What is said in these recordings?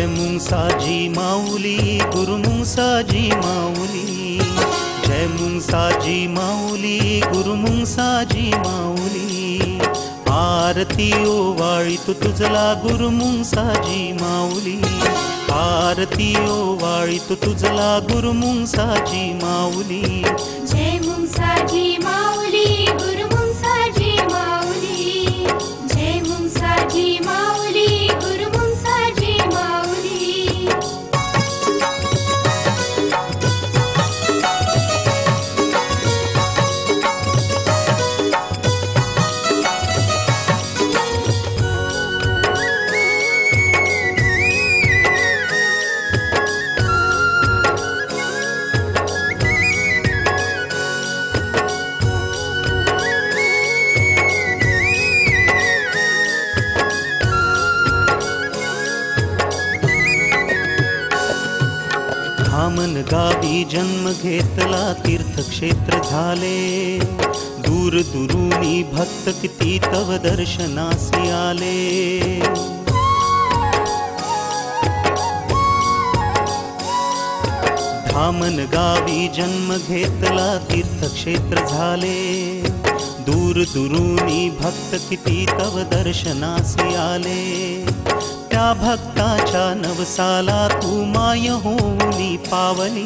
जय मुंगसाजी माऊली गुरु मुंगसाजी माऊली, जय मुंगसाजी माऊली गुरु मुंगसाजी माऊली। आरती ओवाळीतो तुझला गुरु मुंगसाजी माऊली, आरती ओवाळीतो तुझला गुरु मुंगसाजी माऊली। जय मुंगसाजी माऊली गुरु मुंगसाजी माऊली, जय मुंगसाजी माऊली गुरु मुंगसाजी माऊली। धामण गावी जन्म घेतला तीर्थक्षेत्र झाले, दूर दुरूनी भक्त किती तव दर्शनासी आले। धामण गावी जन्म घेतला तीर्थक्षेत्र झाले, दूर दुरूनी भक्त किती तव दर्शनासी आले। त्या भक्ताच्या नवसाला तू माय होऊनी पावली,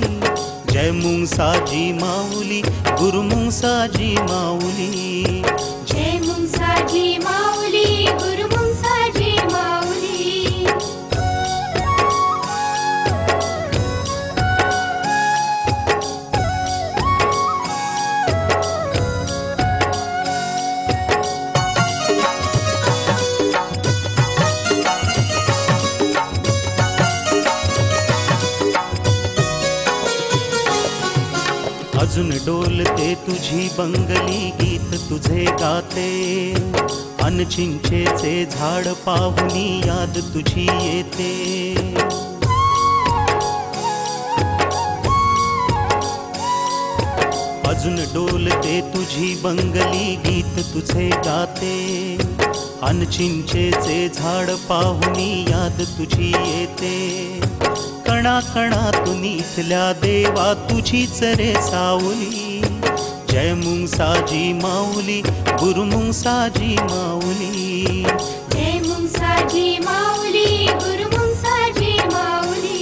जय मुंगसाजी माऊली गुरु मुंगसाजी माऊली। जय मुंगसाजी माऊली गुरु मुंगसाजी माऊली। अजून डोलते तुझी बंगली गीत तुझे गाते, अन चिंचेचे झाड पाहुनी याद तुझी येते। अजून डोलते तुझी बंगली गीत तुझे गाते, अन चिंचेचे झाड पाहुनी याद तुझी येते। कणा कणातून इथल्या देवा तुझीच रे सावली, जय मुंगसाजी माऊली गुरु मुंगसाजी माऊली। जय मुंगसाजी माऊली गुरु मुंगसाजी माऊली।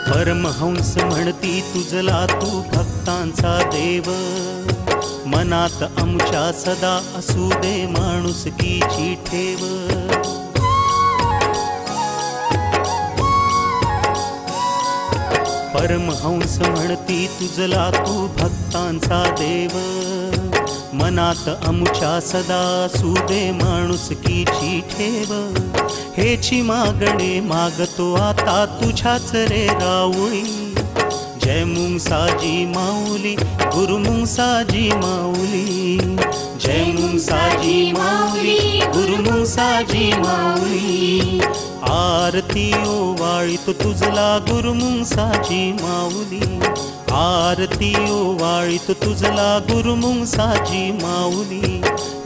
परमहंस म्हणती तुझला तू भक्तांचा देव, मनात आमच्या सदा असू दे माणुसकीची ठेव। परमहंस म्हणती तुझला तू भक्तांचा देव, मनात आमच्या सदा असू दे माणुसकीची ठेव। हेची मागणे मागतो आता तुझ्याच रे राऊळी, जय मुंगसाजी माऊली गुरु मुंगसाजी माऊली। जय मुंगसाजी माऊली गुरु मुंगसाजी माऊली। आरती ओवाळीतो तुझला गुरु मुंगसाजी माऊली, आरती ओवाळीतो तुझला गुरु मुंगसाजी माऊली।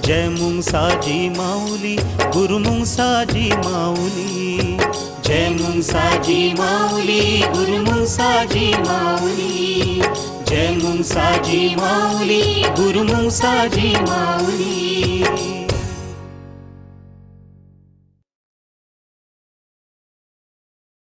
जय मुंगसाजी माऊली गुरु मुंगसाजी माऊली, जय मुंगसाजी माऊली गुरु मुंगसाजी माऊली। जय मुंगसाजी माऊली गुरु मुंगसाजी माऊली।